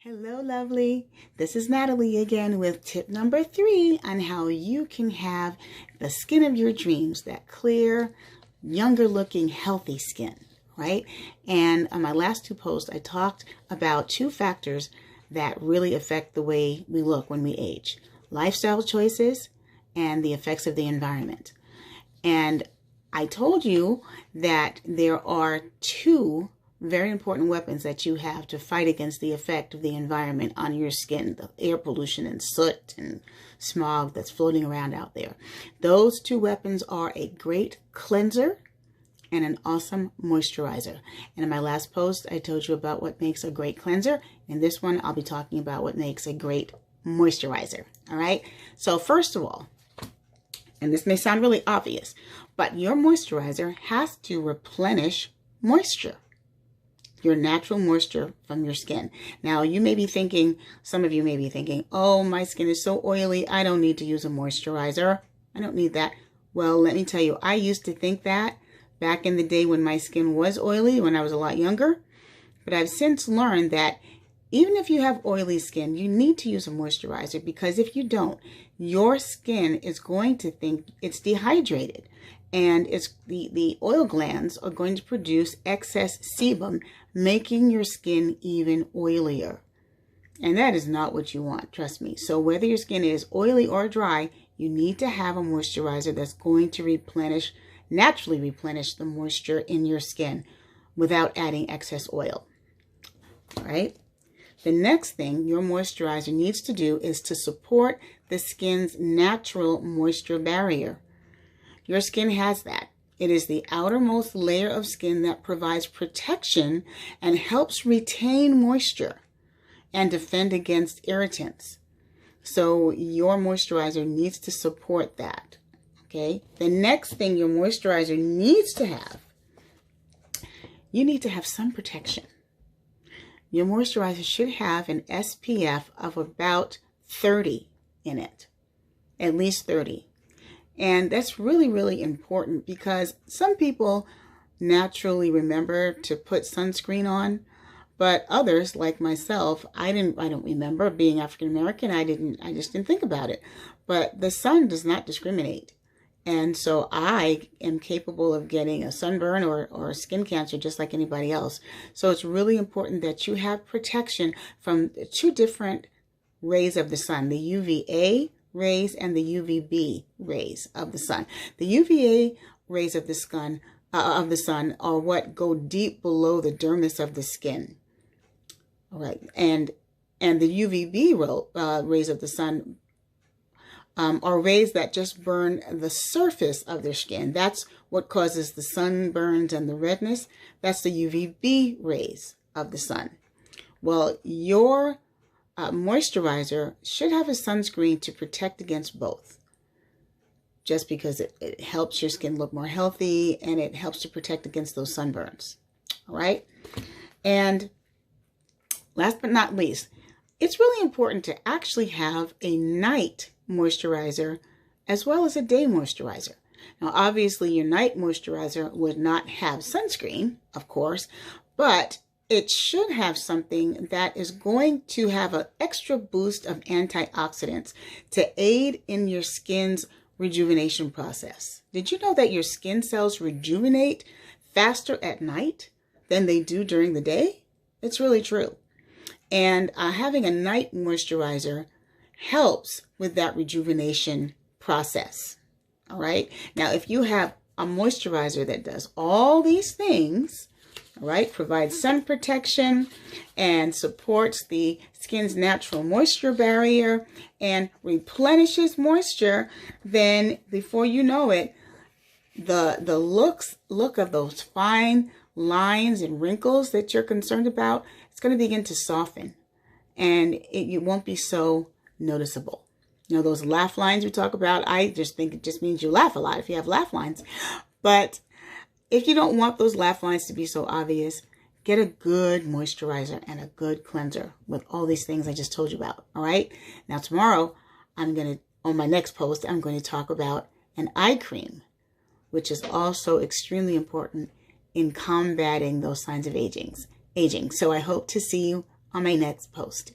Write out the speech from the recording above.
Hello, lovely. This is Natalie again with tip number 3 on how you can have the skin of your dreams, that clear, younger looking, healthy skin, right? And on my last 2 posts, I talked about 2 factors that really affect the way we look when we age: lifestyle choices and the effects of the environment. And I told you that there are 2 very important weapons that you have to fight against the effect of the environment on your skin, the air pollution and soot and smog that's floating around out there. Those 2 weapons are a great cleanser and an awesome moisturizer. And in my last post, I told you about what makes a great cleanser. In this one, I'll be talking about what makes a great moisturizer. All right. So first of all, and this may sound really obvious, but your moisturizer has to replenish moisture, your natural moisture from your skin. Now, you may be thinking, some of you may be thinking, oh, my skin is so oily, I don't need to use a moisturizer. I don't need that. Well, let me tell you, I used to think that back in the day when my skin was oily, when I was a lot younger. But I've since learned that even if you have oily skin, you need to use a moisturizer, because if you don't, your skin is going to think it's dehydrated. And it's the oil glands are going to produce excess sebum, making your skin even oilier. And that is not what you want, trust me. So whether your skin is oily or dry, you need to have a moisturizer that's going to naturally replenish the moisture in your skin without adding excess oil. All right? The next thing your moisturizer needs to do is to support the skin's natural moisture barrier. Your skin has that. It is the outermost layer of skin that provides protection and helps retain moisture and defend against irritants. So your moisturizer needs to support that. Okay? The next thing your moisturizer needs to have, you need to have sun protection. Your moisturizer should have an SPF of about 30 in it, at least 30. And that's really, really important, because some people naturally remember to put sunscreen on, but others, like myself, I don't remember. Being African American, I just didn't think about it. But the sun does not discriminate. And so I am capable of getting a sunburn or skin cancer just like anybody else. So it's really important that you have protection from 2 different rays of the sun, the UVA rays and the UVB rays of the sun. The UVA rays of the sun are what go deep below the dermis of the skin. All right, and the UVB rays of the sun are rays that just burn the surface of their skin. That's what causes the sunburns and the redness. That's the UVB rays of the sun. Well, your moisturizer should have a sunscreen to protect against both, just because it helps your skin look more healthy and it helps to protect against those sunburns. All right. And last but not least, it's really important to actually have a night moisturizer as well as a day moisturizer. Now, obviously, your night moisturizer would not have sunscreen, of course, but it should have something that is going to have an extra boost of antioxidants to aid in your skin's rejuvenation process. Did you know that your skin cells rejuvenate faster at night than they do during the day? It's really true. And having a night moisturizer helps with that rejuvenation process. All right. Now, if you have a moisturizer that does all these things, all right, provides sun protection and supports the skin's natural moisture barrier and replenishes moisture, then before you know it, the look of those fine lines and wrinkles that you're concerned about, it's going to begin to soften, and it won't be so noticeable. You know, those laugh lines we talk about, I just think it just means you laugh a lot if you have laugh lines. But if you don't want those laugh lines to be so obvious, get a good moisturizer and a good cleanser with all these things I just told you about. All right. Now, tomorrow, on my next post, I'm going to talk about an eye cream, which is also extremely important in combating those signs of aging. So I hope to see you on my next post.